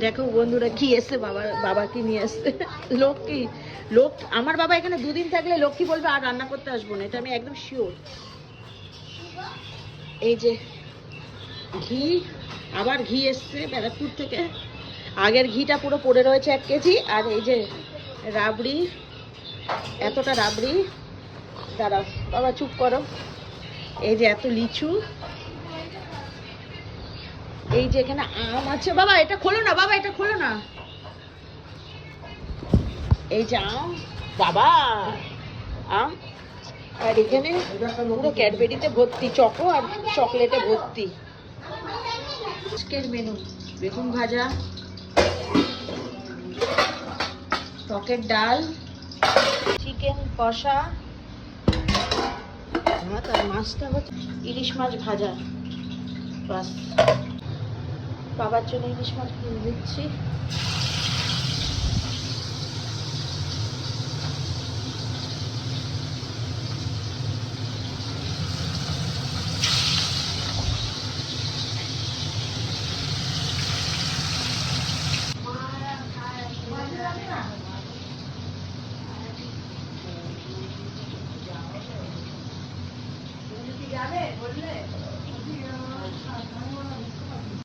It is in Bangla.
দেখো বন্ধুরা কি এসছে, বাবাকে নিয়ে আসছে লক্ষ্মী। আমার বাবা এখানে দুদিন থাকলে লক্ষ্মী বলবে আর রান্না করতে আসবো না, এটা আমি একদম শিওর। এই যে ঘি, আবার ঘি এসছে ব্যারাকপুর থেকে। আগের ঘিটা পুরো পড়ে রয়েছে 1 কেজি। আর এই যে রাবড়ি, এতটা রাবড়ি। দাঁড়াও বাবা, চুপ করো। এই যে এত লিচু, এই যে এখানে আম আছে। বাবা এটা খোলো না, বাবা এটা খোলো না। এই যে আম, বাবা আম। আর এখানে পুরো ক্যাডবেরিতে ভর্তি, চকো আর চকলেটে ভর্তি। আজকের মেনু: বেগুন ভাজা, টকের ডাল, চিকেন কষা, ভাত, আর মাছটা হচ্ছে ইলিশ মাছ ভাজা। বাস, বাবার জন্য ইলিশ মাছ কিনে দিচ্ছি। যাবে বললে